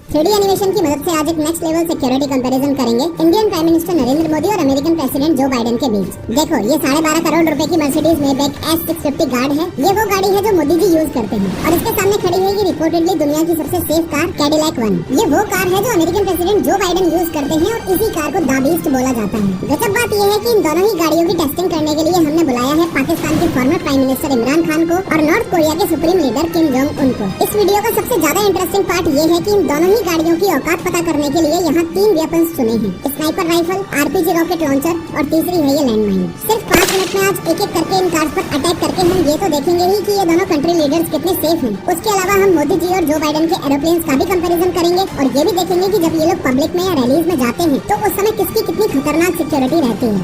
3D animation की मदद से आज एक नेक्स्ट लेवल सिक्योरिटी कंपैरिजन करेंगे Indian prime minister Narendra Modi और अमेरिकन प्रेसिडेंट जो बाइडेन के बीच। देखो, ये 12.5 करोड़ रुपए की मर्सिडीज मेबैक S650 गार्ड है। ये वो गाड़ी है जो मोदी जी यूज करते हैं और इसके सामने खड़ी है ये रिपोर्टेडली दुनिया की सबसे सेफ कार कैडिलैक वन। ये वो कार है जो American president Joe Biden use करते हैं और इसी कार को द बीस्ट बोला जाता है। गजब बात यह है कि इन दोनों ही गाड़ियों की टेस्टिंग करने के लिए हमने बुलाया है पाकिस्तान के farmer prime minister Imran Khan को और नॉर्थ कोरिया के supreme leader Kim Jong Un को। इस वीडियो का सबसे ज्यादा इंटरेस्टिंग पार्ट ये है कि इन दोनों ही गाड़ियों की औकात पता करने के लिए यहाँ 3 वेपन्स चुने हैं, sniper rifle, RPG rocket launcher और तीसरी है ये लैंडमाइन। सिर्फ 5 मिनट में आज एक एक करके इन कार्स पर अटैक करके हम ये तो देखेंगे ही कि ये दोनों कंट्री लीडर्स कितने सेफ हैं। उसके अलावा हम मोदी जी और जो बाइडेन के एरोप्लेन्स का भी कंपैरिजन करेंगे और ये भी देखेंगे कि जब ये लोग पब्लिक में या रैलीज में जाते हैं तो उस समय किसकी कितनी खतरनाक सिक्योरिटी रहती है।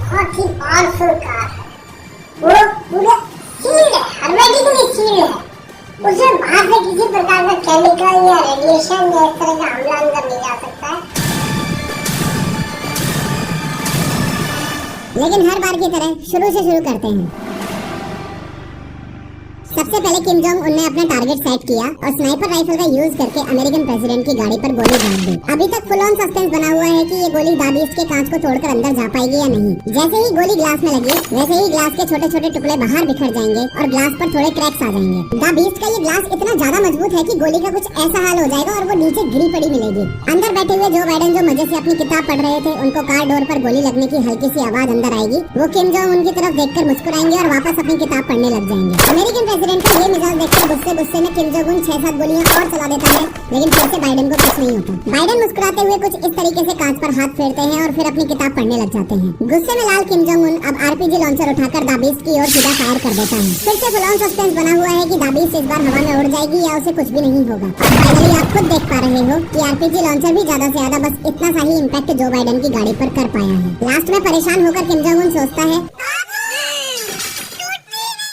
बहुत ही पावरफुल कार है, वो पूरा सील्ड है, hermetically सील्ड है। उसमें बाहर से किसी प्रकार का केमिकल या रेडिएशन या इस तरह का हमला अंदर नहीं जा सकता है। लेकिन हर बार की तरह शुरू से शुरू करते हैं। सबसे पहले किम जोंग उन ने अपना टारगेट सेट किया और स्नाइपर राइफल का यूज करके अमेरिकन प्रेसिडेंट की गाड़ी पर गोली दाग दी। अभी तक फुल ऑन सस्पेंस बना हुआ है कि ये गोली द बीस्ट के कांच को तोड़कर अंदर जा पाएगी या नहीं। जैसे ही गोली ग्लास में लगी वैसे ही ग्लास के छोटे छोटे टुकड़े बाहर बिखर जाएंगे और ग्लास पर थोड़े क्रैक्स आ जाएंगे। द बीस्ट का ये ग्लास इतना ज्यादा मजबूत है कि गोली का कुछ ऐसा हाल हो जाएगा और वो नीचे गिरी पड़ी मिलेगी। अंदर बैठे हुए जो बाइडेन जो मजे से अपनी किताब पढ़ रहे थे उनको कार डोर पर गोली लगने की हल्की सी आवाज अंदर आएगी। वो किम जोंग उनकी तरफ देखकर मुस्कुराएंगे और वापस अपनी किताब पढ़ने लग जाएंगे। अमेरिकन प्रेसिडेंट का ये मिजाज देखकर गुस्से में किम जोंग उन 6-7 गोलियां और चला देता है, लेकिन फिर से बाइडेन को कुछ नहीं होता। बाइडेन मुस्कुराते हुए कुछ इस तरीके से कांच पर हाथ फेरते हैं और फिर अपनी किताब पढ़ने लग जाते हैं। गुस्से में लाल किम जोंग उन अब RPG लॉन्चर उठाकर द बीस्ट की ओर सीधा फायर कर देता है। फिर से फुल ऑन सस्पेंस बना हुआ है कि द बीस्ट इस बार हवा में उड़ जाएगी या उसे कुछ भी नहीं होगा। फाइनली आप खुद देख पा रहे हो कि RPG लॉन्चर भी ज्यादा से ज्यादा बस इतना सा ही इम्पैक्ट जो बाइडेन की गाड़ी पर कर पाया है। लास्ट में परेशान होकर किम जोंग उन सोचता है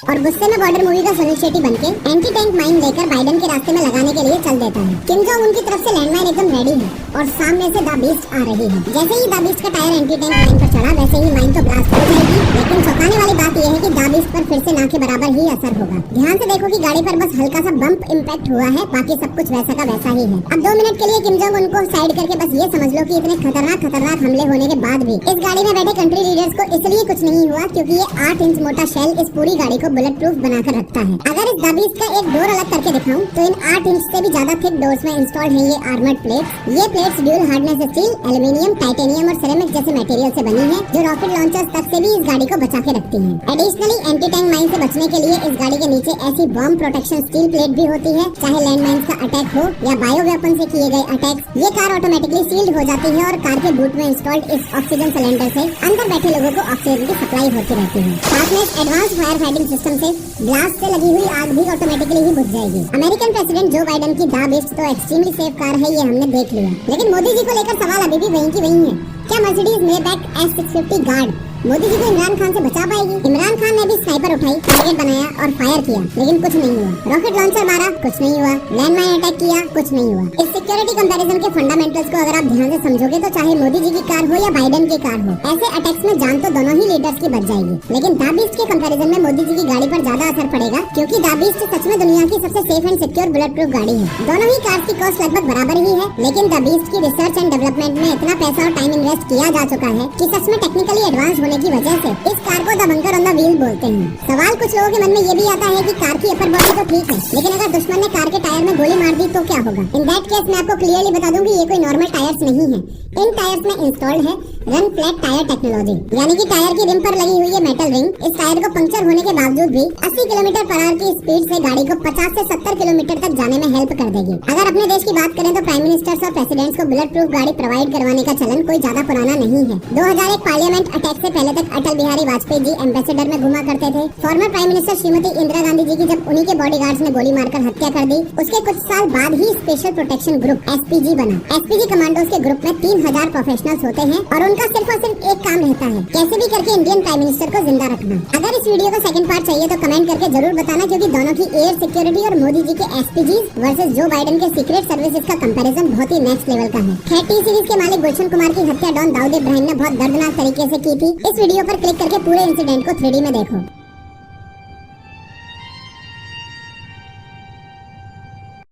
और गुस्से में बॉर्डर मूवी का सुनील शेट्टी बनके एंटी टैंक माइन लेकर बाइडेन के रास्ते में लगाने के लिए चल देता है। किम जोंग उनकी तरफ से लैंडमाइन एकदम रेडी है और सामने से द बीस्ट आ रही है। जैसे ही द बीस्ट का टायर एंटी टैंक माइन पर चढ़ा वैसे ही माइन तो ब्लास्ट हो जाएगी, लेकिन चौंकाने वाली बात यह है कि द बीस्ट पर फिर से ना के बराबर ही असर होगा। ध्यान से देखो कि गाड़ी पर बस हल्का सा बम्प इम्पैक्ट हुआ है, बाकी सब कुछ वैसा का वैसा ही है। अब 2 मिनट के लिए किम जोंग उनको साइड करके बस ये समझ लो कि इतने खतरनाक हमले होने के बाद भी इस गाड़ी में बैठे कंट्री लीडर्स को इसलिए कुछ नहीं हुआ क्योंकि ये 8 इंच मोटा शेल इस पूरी गाड़ी को बुलेट प्रूफ बनाकर रखता है। अगर इस द बीस्ट का एक डोर अलग करके दिखाऊं तो इन 8 इंच से भी ज्यादा थिक डोर्स में इंस्टॉल्ड है ये आर्मर्ड प्लेट्स। ये plates dual hardness steel, aluminium, titanium और सिरेमिक जैसे मटेरियल से बनी है जो रॉकेट लॉन्चर्स तक से भी इस गाड़ी को बचा के रखती है। एडिशनली एंटी टैंक माइन से बचने के लिए इस गाड़ी के नीचे ऐसी बॉम्ब प्रोटेक्शन स्टील प्लेट भी होती है, चाहे लैंड माइंस का अटैक हो या बायो वेपन से किए गए अटैक्स। ये कार ऑटोमेटिकली सील्ड हो जाती है और कार के बूट में इंस्टॉल्ड इस ऑक्सीजन सिलेंडर से अंदर बैठे लोगों को ऑक्सीजन की सप्लाई होती रहती है। साथ में एडवांस फायर फाइटिंग सिस्टम से ब्लास्ट से लगी हुई आग भी ऑटोमेटिकली ही बुझ जाएगी। अमेरिकन प्रेसिडेंट जो बाइडेन की द बीस्ट तो एक्सट्रीमली सेफ कार है, ये हमने देख लिया, लेकिन मोदी जी को लेकर सवाल अभी भी वहीं की वहीं है। क्या Mercedes Maybach S650 guard Modi ji को इमरान खान से बचा पाएगी? इमरान खान ने भी स्नाइपर उठाई, टारगेट बनाया और फायर किया, लेकिन कुछ नहीं हुआ। रॉकेट लॉन्चर मारा, कुछ नहीं हुआ। लैंडमाइन अटैक किया, कुछ नहीं हुआ। इस सिक्योरिटी कंपैरिजन के फंडामेंटल्स को अगर आप ध्यान से समझोगे तो चाहे मोदी जी की कार हो या बाइडेन की कार हो, ऐसे अटैक्स में जान तो दोनों ही लीडर्स की बच जाएगी। लेकिन द बीस्ट के कंपैरिजन में मोदी जी की गाड़ी पर ज्यादा असर पड़ेगा क्योंकि द बीस्ट सच में दुनिया की सबसे safe and secure bullet proof गाड़ी है। दोनों ही कार्स की कॉस्ट लगभग बराबर ही है, लेकिन द बीस्ट की रिसर्च एंड डेवलपमेंट में इतना पैसा और टाइम इन्वेस्ट किया जा चुका है कि सच में टेक्निकली एडवांस होने की वजह से इस कार को the bunker on the wheel बोलते हैं। सवाल कुछ लोगों के मन में ये भी आता है कि कार की अपर बॉडी तो ठीक है, लेकिन अगर दुश्मन ने कार के टायर में गोली मार दी तो क्या होगा? इन दैट केस मैं आपको क्लियरली बता दूं कि ये कोई नॉर्मल टायर्स नहीं है। इन टायर्स में इंस्टॉल्ड है रन फ्लैट टायर टेक्नोलॉजी, यानी कि टायर की रिम पर लगी हुई है मेटल रिंग। इस टायर को पंक्चर होने के बावजूद भी 80 किलोमीटर पर आवर की स्पीड से गाड़ी को 50 से 70 किलोमीटर तक जाने में हेल्प कर देगी। अगर अपने देश की बात करें तो प्राइम मिनिस्टर्स और प्रेसिडेंट्स को बुलेट प्रूफ गाड़ी प्रोवाइड करवाने का चलन कोई ज्यादा पुराना नहीं है। 2001 पार्लियामेंट अटैक से पहले तक अटल बिहारी वाजपेयी जी एम्बेसडर में घुमा करते थे। Former prime minister Shrimati Indira Gandhi ji की जब उन्हीं के बॉडीगार्ड्स ने गोली मारकर हत्या कर दी, उसके कुछ साल बाद ही स्पेशल प्रोटेक्शन ग्रुप SPG बना। SPG कमांडोज के ग्रुप में 3000 प्रोफेशनल्स होते हैं और उनका सिर्फ और सिर्फ एक काम रहता है, कैसे भी करके इंडियन प्राइम मिनिस्टर को जिंदा रखना। अगर इस वीडियो का सेकंड पार्ट चाहिए तो कमेंट करके जरूर बताना, क्योंकि दोनों की एयर सिक्योरिटी और मोदी जी के SPGs वर्सेस जो बाइडेन के सीक्रेट सर्विसेज का कंपैरिजन बहुत ही नेक्स्ट लेवल का है। खैर, टी सीरीज के मालिक गुलशन कुमार की हत्या डॉन दाऊद इब्राहिम ने बहुत दर्दनाक तरीके से की थी। इस वीडियो पर क्लिक करके पूरे इंसिडेंट को 3D में देखो।